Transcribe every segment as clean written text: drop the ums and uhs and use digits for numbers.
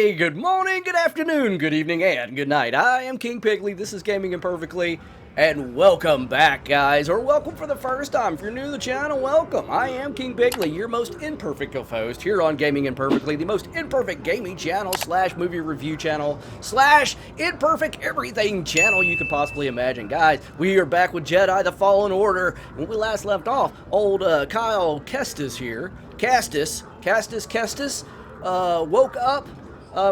Hey, good morning, good afternoon, good evening, and good night. I am King Pigley. This is Gaming Imperfectly, and welcome back, guys, or welcome for the first time. If you're new to the channel, welcome. I am King Pigley, your most imperfect of hosts here on Gaming Imperfectly, the most imperfect gaming channel slash movie review channel slash imperfect everything channel you could possibly imagine. Guys, we are back with Jedi: The Fallen Order. When we last left off, old Kyle Kestis here, Kestis, woke up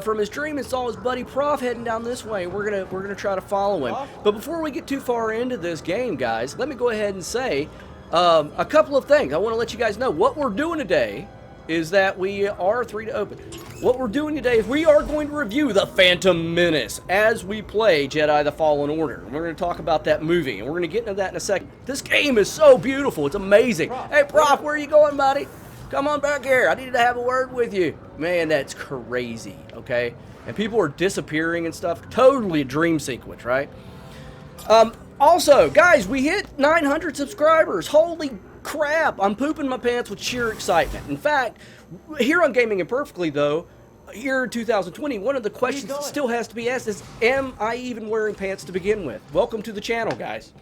from his dream and saw his buddy Prof heading down this way. We're gonna try to follow him. But before we get too far into this game, guys, let me go ahead and say a couple of things. I want to let you guys know what we're doing today is that we are What we're doing today is we are going to review The Phantom Menace as we play Jedi: The Fallen Order. We're going to talk about that movie, and we're going to get into that in a second. This game is so beautiful. It's amazing. Hey, Prof, where are you going, buddy? Come on back here. I need to have a word with you. Man, that's crazy, okay? And people are disappearing and stuff. Totally a dream sequence, right? Also, guys, we hit 900 subscribers. Holy crap. I'm pooping my pants with sheer excitement. In fact, here on Gaming Imperfectly, though, here in 2020, one of the questions that still has to be asked is, am I even wearing pants to begin with? Welcome to the channel, guys.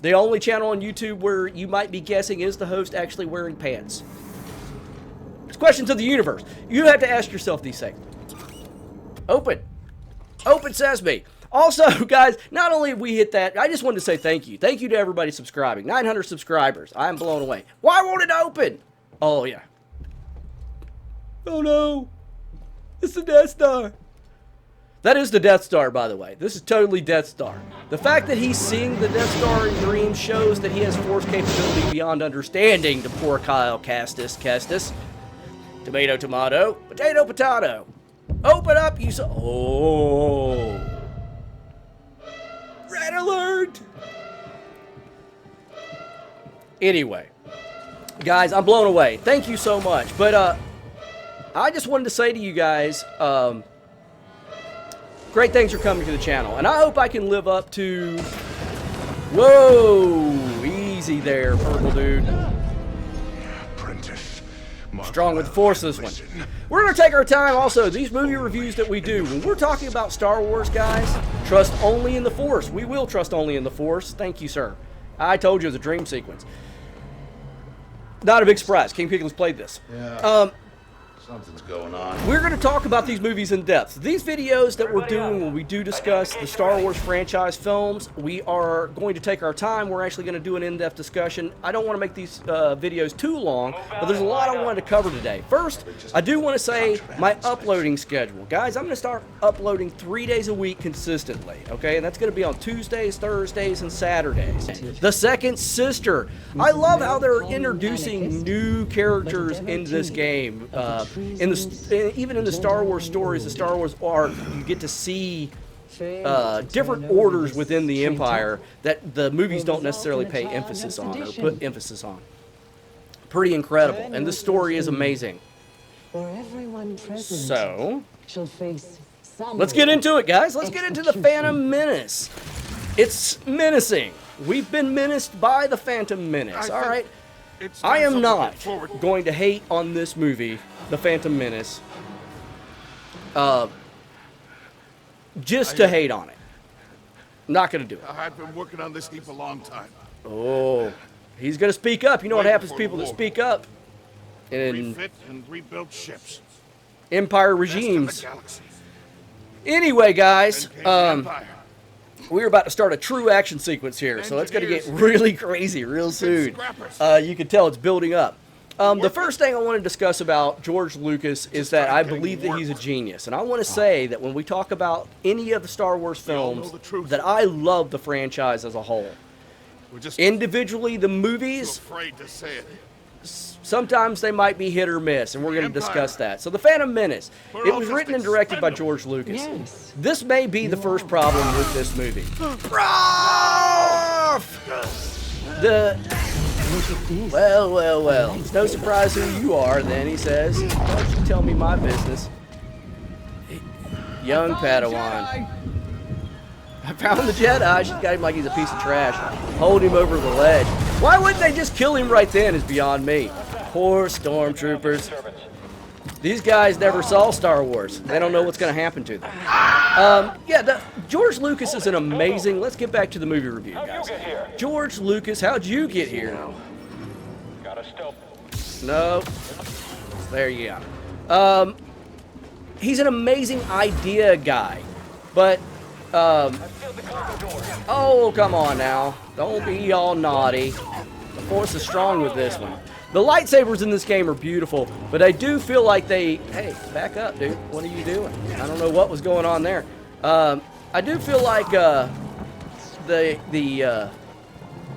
The only channel on YouTube where you might be guessing, is the host actually wearing pants? Questions of the universe. You have to ask yourself these things. Open sesame. Also, guys, not only have we hit that, I just wanted to say thank you. Thank you to everybody subscribing. 900 subscribers. I'm blown away. Why won't it open? Oh, yeah. Oh, no. It's the Death Star. That is the Death Star, by the way. This is totally Death Star. The fact that he's seeing the Death Star in dreams shows that he has force capability beyond understanding to poor Kyle Kestis. Tomato, tomato. Potato, potato. Open up, you Oh. Red alert. Anyway. Guys, I'm blown away. Thank you so much. But, I just wanted to say to you guys, great things are coming to the channel. And I hope I can live up to... Whoa. Easy there, purple dude. Strong with the Force, this one. We're going to take our time also. These movie reviews that we do, when we're talking about Star Wars, guys, trust only in the Force. We will trust only in the Force. Thank you, sir. I told you it was a dream sequence. Not a big surprise. King Pigley's played this. Yeah. Something's going on. We're going to talk about these movies in depth. These videos that we're doing when we do discuss the Star Wars franchise films, we are going to take our time. We're actually going to do an in-depth discussion. I don't want to make these videos too long, but there's a lot I wanted to cover today. First, I do want to say my uploading schedule. Guys, I'm going to start uploading 3 days a week consistently, okay? And that's going to be on Tuesdays, Thursdays, and Saturdays. The Second Sister. I love how they're introducing new characters into this game. Even in the Star Wars stories, the Star Wars arc, you get to see different orders within the Empire that the movies don't necessarily pay emphasis on or put emphasis on. Pretty incredible, and the story is amazing. So, let's get into it, guys. Let's get into the Phantom Menace. It's menacing. We've been menaced by the Phantom Menace. All right. I am not going to hate on this movie, The Phantom Menace, just to hate on it. I'm not going to do it. I've been working on this heap a long time. Oh, he's going to speak up. You know what happens to people that speak up in refit and rebuild ships. Empire regimes. Anyway, guys, we're about to start a true action sequence here, so it's going to get really crazy real soon. You can tell it's building up. The first thing I want to discuss about George Lucas is that I believe that he's a genius. And I want to say that when we talk about any of the Star Wars films, that I love the franchise as a whole. Individually, the movies, sometimes they might be hit or miss, and we're going to discuss that. So The Phantom Menace, it was written and directed by George Lucas. Yes. This may be the first problem with this movie. Well, it's no surprise who you are, then, he says. Don't you tell me my business. Young Padawan. I found the Jedi. She's got him like he's a piece of trash. Hold him over the ledge. Why wouldn't they just kill him right then is beyond me. Poor stormtroopers. These guys never saw Star Wars. They don't know what's going to happen to them. Yeah, George Lucas is an amazing... Let's get back to the movie review, guys. George Lucas, how'd you get here? No. There you go. He's an amazing idea guy. But, oh, come on now. Don't be all naughty. The Force is strong with this one. The lightsabers in this game are beautiful, but I do feel like they... Hey, back up, dude. What are you doing? I don't know what was going on there. I do feel like the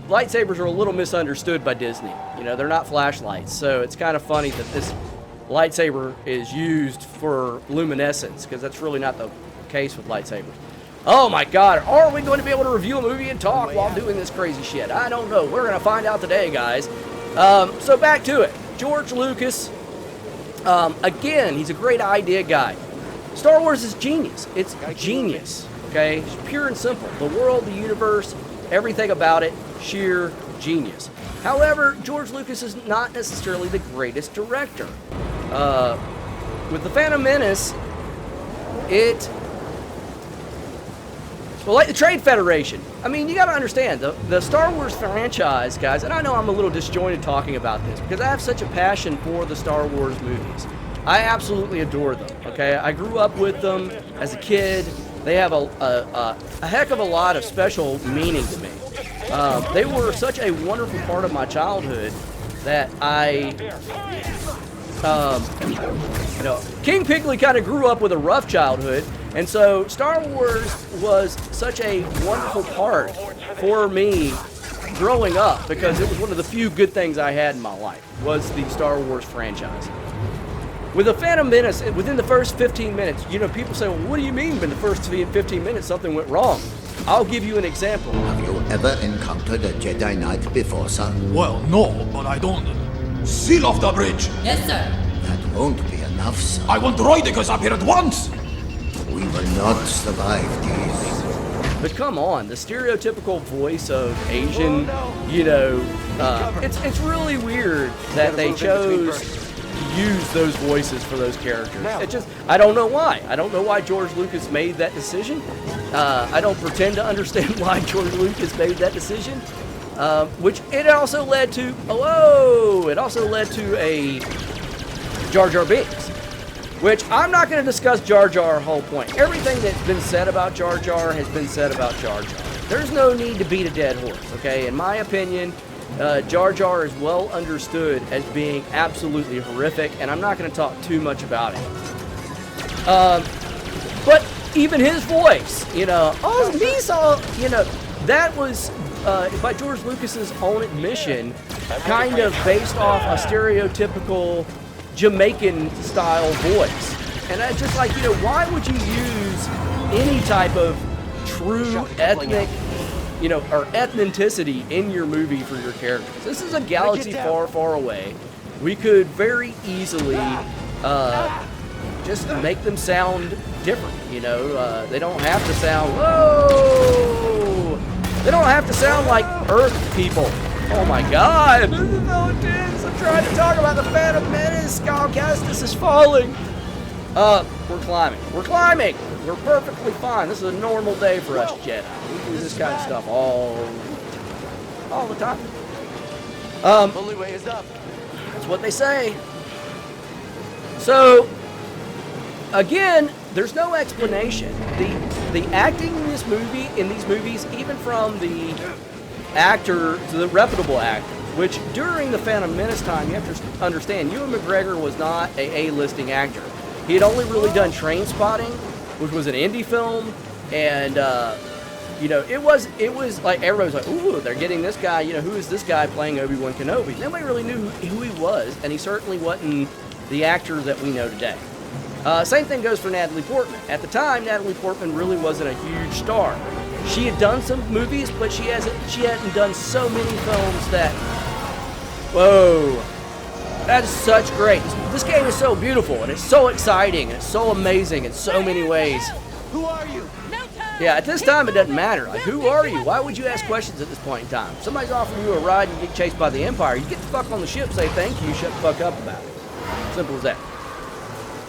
lightsabers are a little misunderstood by Disney. You know, they're not flashlights, so it's kind of funny that this lightsaber is used for luminescence, because that's really not the case with lightsabers. Oh my God, are we going to be able to review a movie and talk while doing this crazy shit? I don't know. We're going to find out today, guys. So back to it. George Lucas, again, he's a great idea guy. Star Wars is genius. It's genius, okay? It's pure and simple. The world, the universe, everything about it, sheer genius. However, George Lucas is not necessarily the greatest director. With The Phantom Menace, well, like the Trade Federation. I mean, you got to understand, the Star Wars franchise, guys, and I know I'm a little disjointed talking about this because I have such a passion for the Star Wars movies. I absolutely adore them, okay? I grew up with them as a kid. They have a heck of a lot of special meaning to me. They were such a wonderful part of my childhood that you know, King Pigley kind of grew up with a rough childhood, and so Star Wars was such a wonderful part for me growing up because it was one of the few good things I had in my life was the Star Wars franchise. With The Phantom Menace, within the first 15 minutes, you know, people say, well, what do you mean in the first 15 minutes something went wrong? I'll give you an example. Have you ever encountered a Jedi Knight before, son? Well, no, but I don't. Seal off the bridge! Yes, sir. That won't be enough, son. I want droidekas up here at once! We will not survive these. But come on, the stereotypical voice of Asian, you know, it's really weird that they chose to use those voices for those characters. It just, I don't know why. I don't know why George Lucas made that decision. I don't pretend to understand why George Lucas made that decision. Which it also led to, it also led to a Jar Jar Binks. Which I'm not going to discuss Jar Jar whole point. Everything that's been said about Jar Jar has been said about Jar Jar. There's no need to beat a dead horse, okay? In my opinion, Jar Jar is well understood as being absolutely horrific, and I'm not going to talk too much about it. But even his voice, you know, you know, that was, by George Lucas's own admission, kind of based off a stereotypical Jamaican-style voice. And I just like, you know, why would you use any type of true ethnic, you know, or ethnicity in your movie for your characters? This is a galaxy far, far away. We could very easily just make them sound different, you know. They don't have to sound, whoa! They don't have to sound like Earth people. Oh my God! This is so intense. I'm trying to talk about the Phantom Menace. Skull Castus is falling. We're climbing. We're climbing. We're perfectly fine. This is a normal day for us Jedi. We do this kind of stuff all the time. Only way is up. That's what they say. So, again, there's no explanation. The acting in this movie, in these movies, even from the actor to the reputable actors, which during the Phantom Menace time, you have to understand, Ewan McGregor was not a A-listing actor. He had only really done Train Spotting, which was an indie film, and you know, it was like everybody was like, ooh, they're getting this guy. You know, who is this guy playing Obi-Wan Kenobi? Nobody really knew who he was, and he certainly wasn't the actor that we know today. Same thing goes for Natalie Portman. At the time, Natalie Portman really wasn't a huge star. She had done some movies, but she hadn't done so many films that, whoa, that's such great. This game is so beautiful, and it's so exciting, and it's so amazing in so many ways. Who are you? Yeah, at this time, it doesn't matter. Like, who are you? Why would you ask questions at this point in time? If somebody's offering you a ride and you get chased by the Empire, you get the fuck on the ship, say thank you, shut the fuck up about it. Simple as that.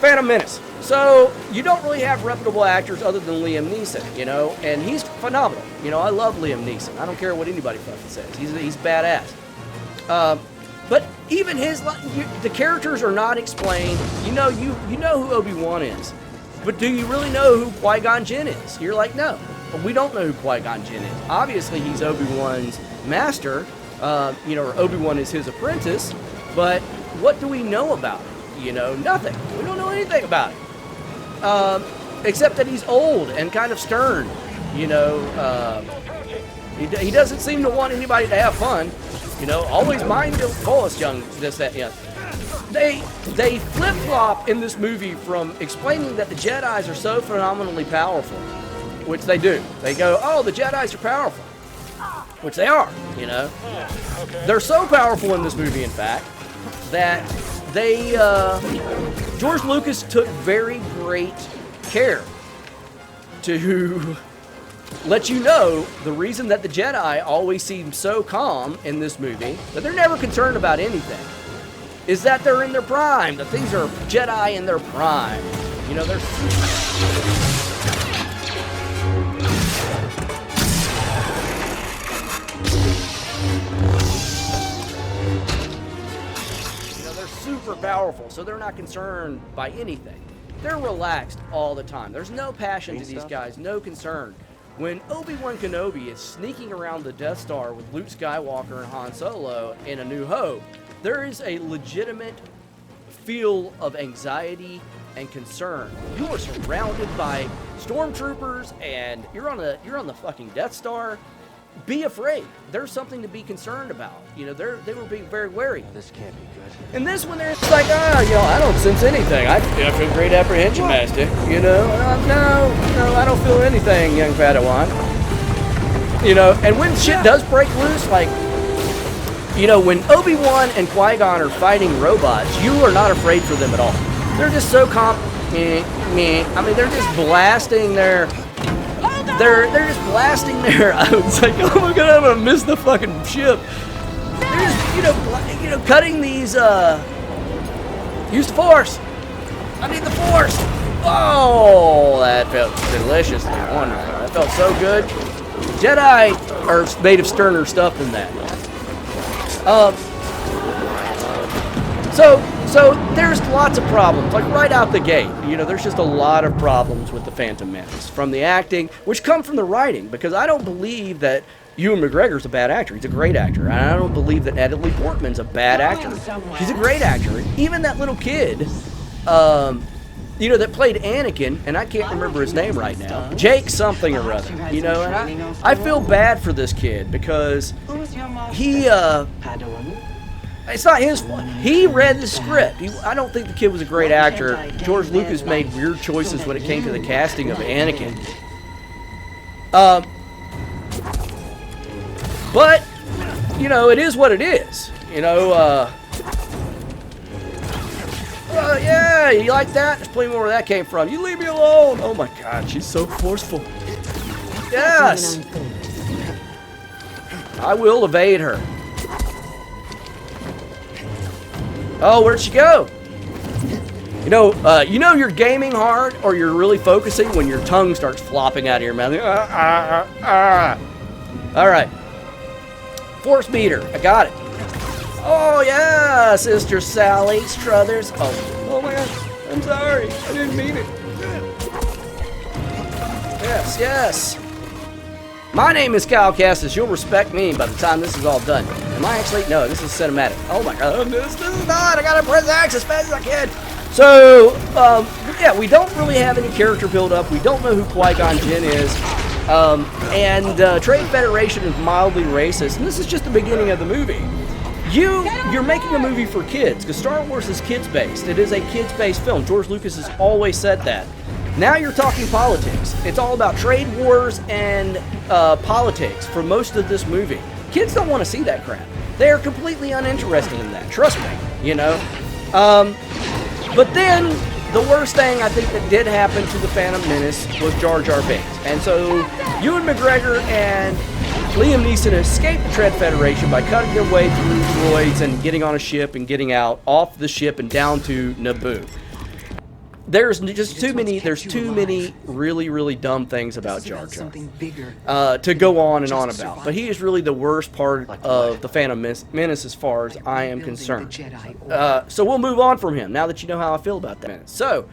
Phantom Menace. So you don't really have reputable actors other than Liam Neeson, you know, and he's phenomenal. You know, I love Liam Neeson. I don't care what anybody fucking says. He's badass. But even the characters are not explained. You know who Obi-Wan is, but do you really know who Qui-Gon Jinn is? You're like, no, we don't know who Qui-Gon Jinn is. Obviously, he's Obi-Wan's master. You know, or Obi-Wan is his apprentice. But what do we know about him? You know, nothing. We don't know anything about him, except that he's old and kind of stern. You know, he doesn't seem to want anybody to have fun. You know, always mind the fullest, young, this, that, yeah. They flip-flop in this movie from explaining that the Jedis are so phenomenally powerful, which they do. They go, oh, the Jedis are powerful, which they are, you know. They're so powerful in this movie, in fact, that they, George Lucas took very great care to let you know the reason that the Jedi always seem so calm in this movie, that they're never concerned about anything, is that they're in their prime. That these are Jedi in their prime. You know, they're... You know, they're super powerful, so they're not concerned by anything. They're relaxed all the time. There's no passion to these guys, no concern. When Obi-Wan Kenobi is sneaking around the Death Star with Luke Skywalker and Han Solo in A New Hope, there is a legitimate feel of anxiety and concern. You are surrounded by stormtroopers, and you're on the fucking Death Star. Be afraid. There's something to be concerned about. You know, they were being very wary. This can't be good. And this one, they're just like, you know, I don't sense anything. I feel great apprehension, Master. You know, no, I don't feel anything, young Padawan. You know, and when shit does break loose, like, you know, when Obi-Wan and Qui-Gon are fighting robots, you are not afraid for them at all. They're just so I mean, they're just blasting their... They're just blasting their... I was like, oh my god, I'm gonna miss the fucking ship. They're just, you know, cutting these, use the Force. I need the Force. Oh, that felt deliciously wonderful. That felt so good. Jedi are made of sterner stuff than that. So there's lots of problems, like right out the gate. You know, there's just a lot of problems with the Phantom Menace, from the acting, which come from the writing, because I don't believe that Ewan McGregor's a bad actor. He's a great actor. And I don't believe that Natalie Portman's a bad actor. He's a great actor. Even that little kid, you know, that played Anakin, and I can't remember his name right now, Jake something or other, you know, and I feel bad for this kid, because he, it's not his fault. He read the script. I don't think the kid was a great actor. George Lucas made weird choices when it came to the casting of Anakin. But, you know, it is what it is. You know, yeah, you like that? Explain more where that came from. You leave me alone. Oh my god, she's so forceful. Yes. I will evade her. Oh, where'd she go? You know you're gaming hard, or you're really focusing when your tongue starts flopping out of your mouth. All right. Force meter. I got it. Oh, yeah, Sister Sally Struthers. Oh my God. I'm sorry. I didn't mean it. Yes. My name is Kyle Cassis. You'll respect me by the time this is all done. Am I actually? No, this is cinematic. Oh my god, this is not. I gotta press X as fast as I can. So, yeah, we don't really have any character build up. We don't know who Qui-Gon Jinn is. And Trade Federation is mildly racist. And this is just the beginning of the movie. You're making a movie for kids, because Star Wars is kids-based. It is a kids-based film. George Lucas has always said that. Now you're talking politics. It's all about trade wars and politics for most of this movie. Kids don't want to see that crap. They are completely uninterested in that. Trust me, you know. But then, the worst thing I think that did happen to the Phantom Menace was Jar Jar Binks. And so, Ewan McGregor and Liam Neeson escaped the Trade Federation by cutting their way through droids and getting on a ship and getting out off the ship and down to Naboo. there's just too many. There's too many really, really dumb things about Jar Jar to go on and on about. But he is really the worst part of the Phantom Menace as far as I am concerned. So we'll move on from him now that you know how I feel about that. So,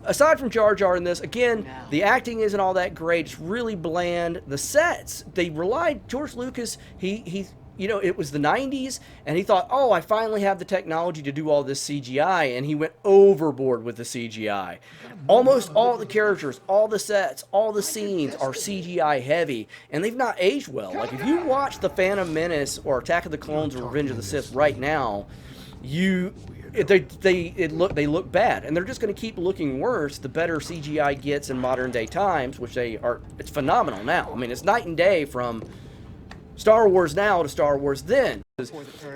aside from Jar Jar in this, again, the acting isn't all that great. It's really bland. The sets, they relied. George Lucas, he you know, it was the 90s, and he thought, oh, I finally have the technology to do all this CGI, and he went overboard with the CGI. Almost all the characters, all the sets, all the scenes are CGI heavy, and they've not aged well. Like, if you watch The Phantom Menace or Attack of the Clones or Revenge of the Sith right now, they look bad, and they're just going to keep looking worse the better CGI gets in modern day times, which it's phenomenal now. I mean, it's night and day from Star Wars now to Star Wars then.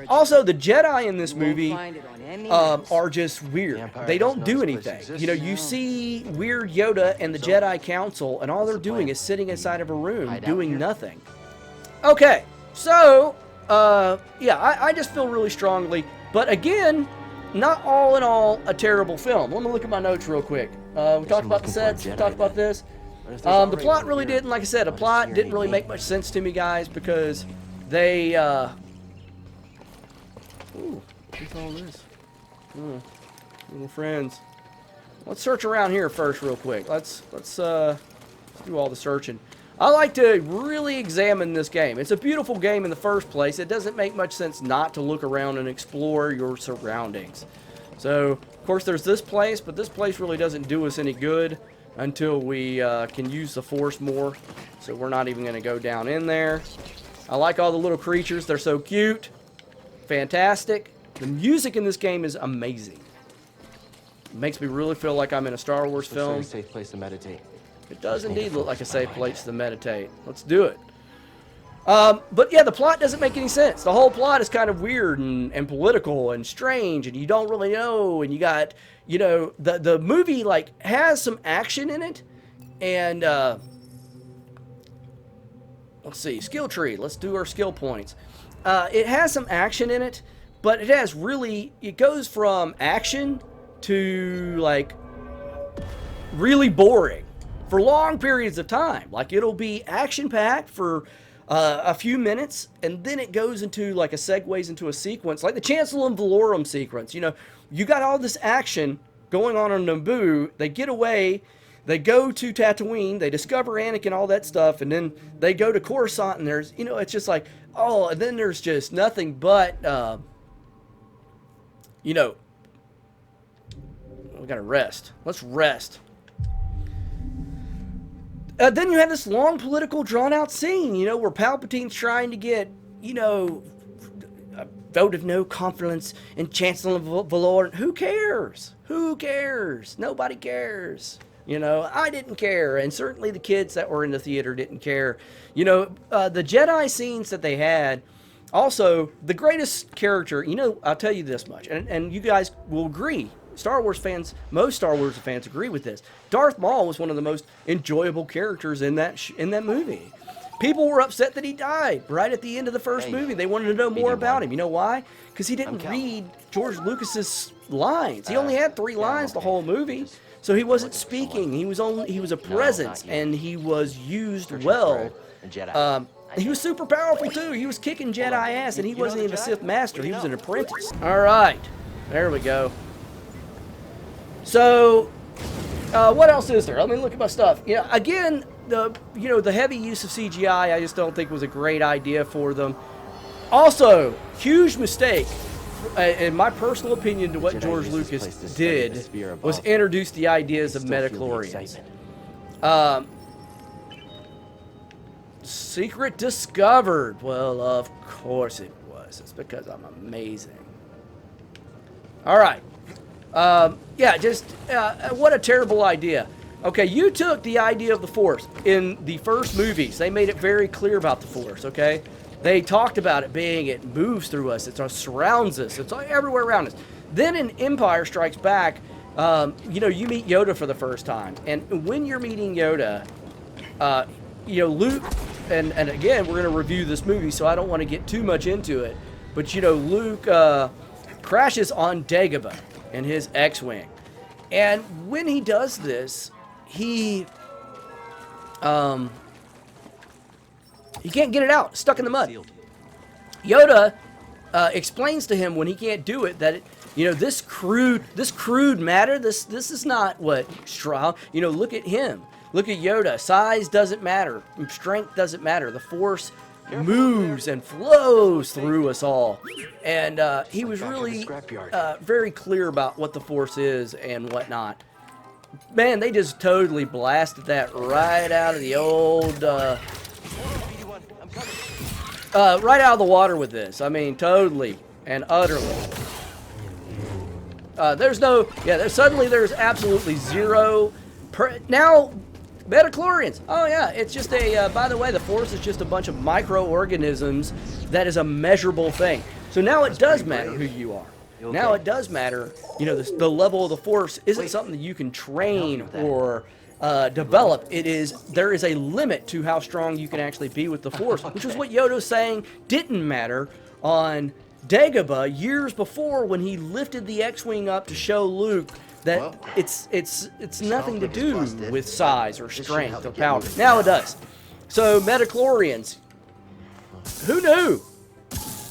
Also, the Jedi in this movie are just weird. They don't do anything. You know, you see weird Yoda and the Jedi Council, and all they're doing is sitting inside of a room doing nothing. Okay, so, yeah, I just feel really strongly. But again, not all in all a terrible film. Let me look at my notes real quick. We talked about the sets, we talked about this. The plot really didn't, like I said, the plot didn't really make much sense to me, guys, because they, ooh, what's all this? Little friends. Let's search around here first real quick. Let's do all the searching. I like to really examine this game. It's a beautiful game in the first place. It doesn't make much sense not to look around and explore your surroundings. So, of course, there's this place, but this place really doesn't do us any good until we can use the Force more. So we're not even going to go down in there. I like all the little creatures. They're so cute. Fantastic. The music in this game is amazing. It makes me really feel like I'm in a Star Wars film. A safe place to meditate. It does indeed look like a safe place to meditate. Let's do it. But yeah, the plot doesn't make any sense. The whole plot is kind of weird and political and strange, and you don't really know. And you got, you know, the movie like has some action in it, and let's see, skill tree. Let's do our skill points. It has some action in it, but it has really, it goes from action to like really boring for long periods of time. Like, it'll be action-packed for a few minutes, and then it goes into like a segues into a sequence, like the Chancellor and Valorum sequence. You know, you got all this action going on Naboo. They get away, they go to Tatooine, they discover Anakin, all that stuff, and then they go to Coruscant, and there's, you know, it's just like, oh, and then there's just nothing but, you know, we gotta rest. Let's rest. Then you have this long political drawn-out scene, you know, where Palpatine's trying to get, you know, a vote of no confidence in Chancellor Valorum. Who cares? Who cares? Nobody cares. You know, I didn't care, and certainly the kids that were in the theater didn't care. You know, the Jedi scenes that they had, also, the greatest character, you know, I'll tell you this much, and you guys will agree. Star Wars fans, most Star Wars fans agree with this. Darth Maul was one of the most enjoyable characters in that movie. People were upset that he died right at the end of the first movie. They wanted to know more about him. You know why? Because he didn't read George Lucas's lines. He only had 3 lines the whole movie, so he wasn't speaking. He was a presence, and he was used well. He was super powerful too. He was kicking Jedi ass, and he wasn't even a Sith master. He was an apprentice. All right, there we go. So, what else is there? Let me look at my stuff. You know, again, the heavy use of CGI, I just don't think was a great idea for them. Also, huge mistake, in my personal opinion, to what George Lucas did was introduce the ideas of midichlorians. Secret discovered. Well, of course it was. It's because I'm amazing. All right. Yeah, just, what a terrible idea. Okay, you took the idea of the Force. In the first movies, they made it very clear about the Force, okay? They talked about it being, it moves through us, it surrounds us, it's everywhere around us. Then in Empire Strikes Back, you know, you meet Yoda for the first time. And when you're meeting Yoda, you know, Luke, and again, we're going to review this movie, so I don't want to get too much into it. But, you know, Luke crashes on Dagobah in his X-Wing. And when he does this, he can't get it out, stuck in the mud. Yoda explains to him when he can't do it that this crude matter. This is not what straw. Look at him. Look at Yoda. Size doesn't matter. Strength doesn't matter. The Force moves and flows through us all. And he was really very clear about what the Force is and whatnot. Man, they just totally blasted that right out of the old, right out of the water with this. I mean, totally and utterly. Suddenly there's absolutely zero. Now, Metachlorians. Oh yeah, it's just by the way, the Force is just a bunch of microorganisms that is a measurable thing. So now it does matter who you are. Now it does matter, the level of the Force isn't something that you can train or develop. There is a limit to how strong you can actually be with the Force, which is what Yoda's saying didn't matter on Dagobah years before when he lifted the X-Wing up to show Luke that it's nothing to do with size or strength or power. Now it does. So Metachlorians, who knew?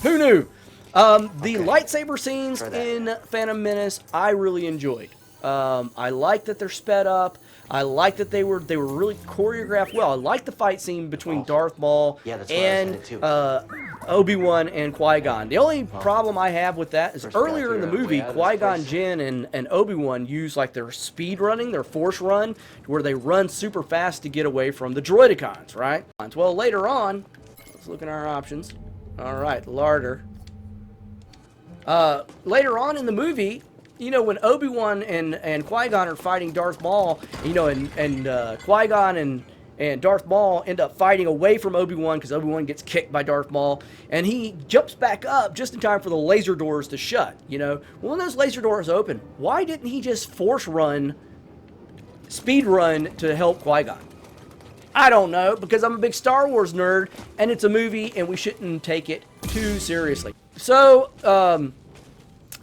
Who knew? The lightsaber scenes in Phantom Menace, I really enjoyed. I like that they're sped up. I like that they were really choreographed well. I like the fight scene between Darth Maul and Obi-Wan and Qui-Gon. The only problem I have with that is earlier in the movie, Qui-Gon Jinn and Obi-Wan use like their speed running, their force run, where they run super fast to get away from the droidicons, right? Well, later on, let's look at our options. All right, larder. Later on in the movie, when Obi-Wan and Qui-Gon are fighting Darth Maul, and Qui-Gon and Darth Maul end up fighting away from Obi-Wan because Obi-Wan gets kicked by Darth Maul, and he jumps back up just in time for the laser doors to shut, Well, when those laser doors open, why didn't he just speed run to help Qui-Gon? I don't know, because I'm a big Star Wars nerd, and it's a movie, and we shouldn't take it too seriously. So,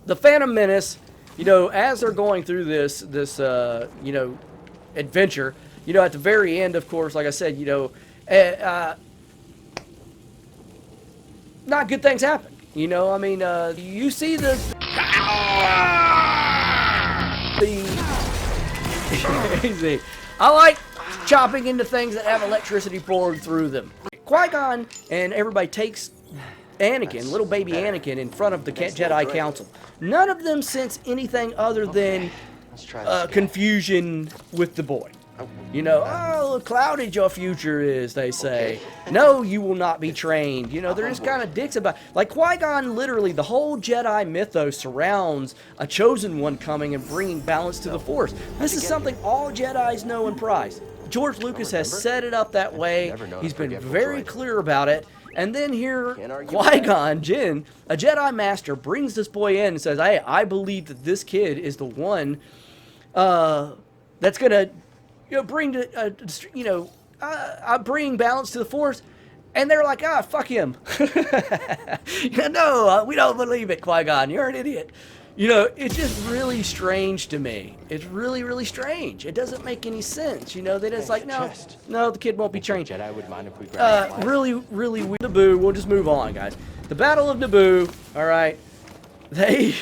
the Phantom Menace, as they're going through this adventure, at the very end, of course, like I said, not good things happen. You see the I like chopping into things that have electricity poured through them. Qui-Gon and everybody takes Anakin, little baby Anakin, in front of the Jedi Council. None of them sense anything other than confusion with the boy. Oh, clouded your future is, they say. No, you will not be trained. They're just kind of dicks about. Like Qui-Gon, literally, the whole Jedi mythos surrounds a chosen one coming and bringing balance to the Force. This is something all Jedis know and prize. George Lucas has set it up that way. He's been very clear about it. And then here, Qui-Gon Jinn, a Jedi Master, brings this boy in and says, "Hey, I believe that this kid is the one that's gonna, bring balance to the Force." And they're like, fuck him. No, we don't believe it, Qui-Gon. You're an idiot. It's just really strange to me. It's really, really strange. It doesn't make any sense. They just like, no, the kid won't be trained. Jedi would mind if we grab really, really weird. Naboo, we'll just move on, guys. The Battle of Naboo, all right. They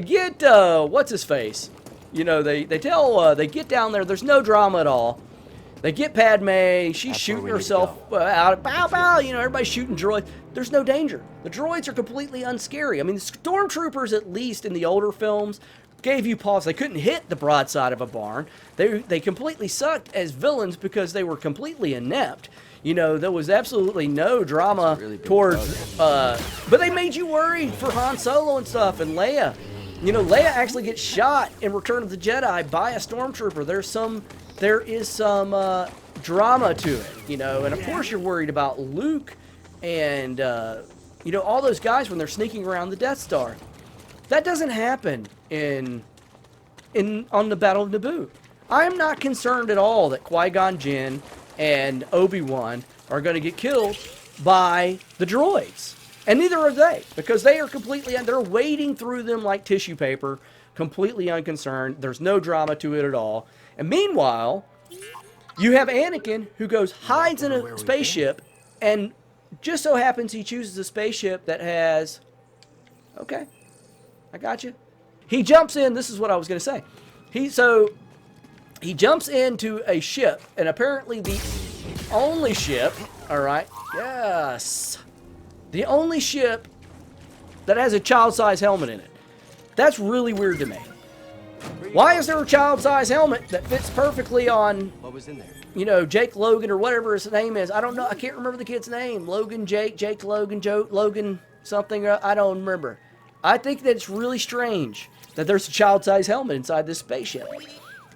get, what's his face? They get down there. There's no drama at all. They get Padme. She's shooting herself out. Bow, bow. Everybody's shooting droids. There's no danger. The droids are completely unscary. I mean, the stormtroopers, at least in the older films, gave you pause. They couldn't hit the broadside of a barn. They completely sucked as villains because they were completely inept. There was absolutely no drama towards. But they made you worried for Han Solo and stuff, and Leia. Leia actually gets shot in Return of the Jedi by a stormtrooper. There is some drama to it, and of course you're worried about Luke and all those guys when they're sneaking around the Death Star. That doesn't happen on the Battle of Naboo. I am not concerned at all that Qui-Gon Jinn and Obi-Wan are going to get killed by the droids. And neither are they, because they are they're wading through them like tissue paper completely unconcerned. There's no drama to it at all. And meanwhile, you have Anakin who goes, hides in a spaceship, and just so happens he chooses a spaceship that has... Okay, I got you. He jumps in. This is what I was going to say. He jumps into a ship, and apparently the only ship, all right, yes, the only ship that has a child-size helmet in it. That's really weird to me. Why is there a child-size helmet that fits perfectly on, What was in there? you know, Jake Logan or whatever his name is? I don't know. I can't remember the kid's name. Logan, Jake Logan, Logan something. I don't remember. I think that it's really strange that there's a child-size helmet inside this spaceship.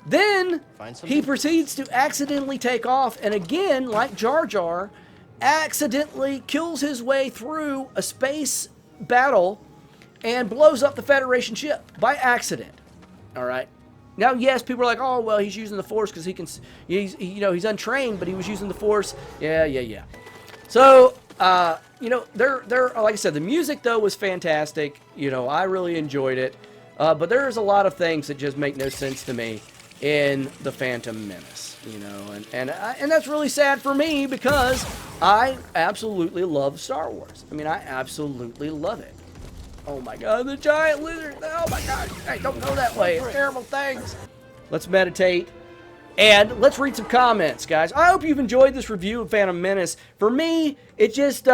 Then he proceeds to accidentally take off, and again, like Jar Jar, accidentally kills his way through a space battle and blows up the Federation ship by accident. All right. Now, yes, people are like, "Oh, well, he's using the Force because he's untrained, but he was using the Force." Yeah. So, they're like I said, the music though was fantastic. I really enjoyed it, but there's a lot of things that just make no sense to me in the Phantom Menace. And that's really sad for me because I absolutely love Star Wars. I mean, I absolutely love it. Oh my God, the giant lizard! Oh my God, hey, don't go that way. It's terrible things. Let's meditate. And let's read some comments, guys. I hope you've enjoyed this review of Phantom Menace. For me, it just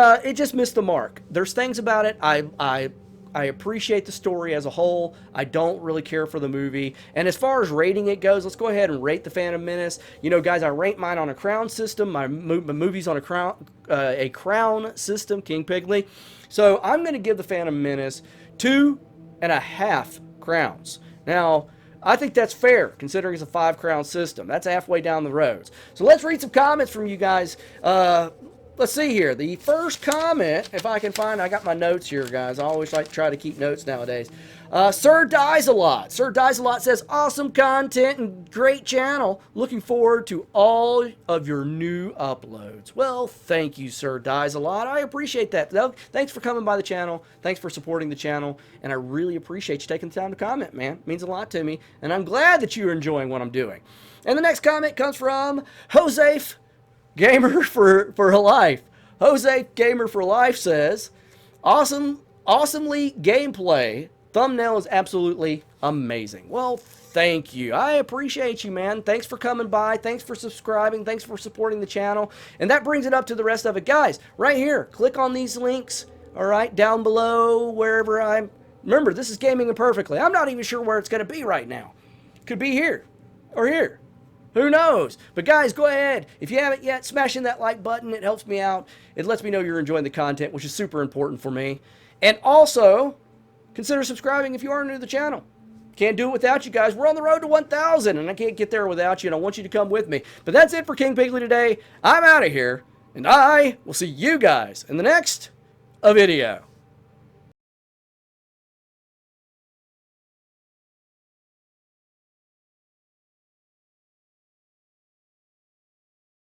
missed the mark. There's things about it I appreciate the story as a whole. I don't really care for the movie. And as far as rating it goes, let's go ahead and rate the Phantom Menace. Guys, I rate mine on a crown system. My movie's on a crown system, King Pigley. So I'm going to give the Phantom Menace 2.5 crowns. Now, I think that's fair, considering it's a 5-crown system. That's halfway down the road. So let's read some comments from you guys. Let's see here. The first comment, if I can find, I got my notes here, guys. I always like to try to keep notes nowadays. Sir Dies a Lot. Sir Dies a Lot says, awesome content and great channel. Looking forward to all of your new uploads. Well, thank you, Sir Dies a Lot. I appreciate that. Thanks for coming by the channel. Thanks for supporting the channel. And I really appreciate you taking the time to comment, man. It means a lot to me. And I'm glad that you're enjoying what I'm doing. And the next comment comes from Jose Gamer for Life. Jose Gamer for Life says, awesomely gameplay. Thumbnail is absolutely amazing. Well, thank you. I appreciate you, man. Thanks for coming by. Thanks for subscribing. Thanks for supporting the channel. And that brings it up to the rest of it. Guys, right here, click on these links, all right, down below, wherever I'm. Remember, this is Gaming Imperfectly. I'm not even sure where it's going to be right now. Could be here or here. Who knows? But guys, go ahead. If you haven't yet, smash in that like button. It helps me out. It lets me know you're enjoying the content, which is super important for me. And also, consider subscribing if you are new to the channel. Can't do it without you guys. We're on the road to 1,000, and I can't get there without you, and I want you to come with me. But that's it for King Pigley today. I'm out of here, and I will see you guys in the next video.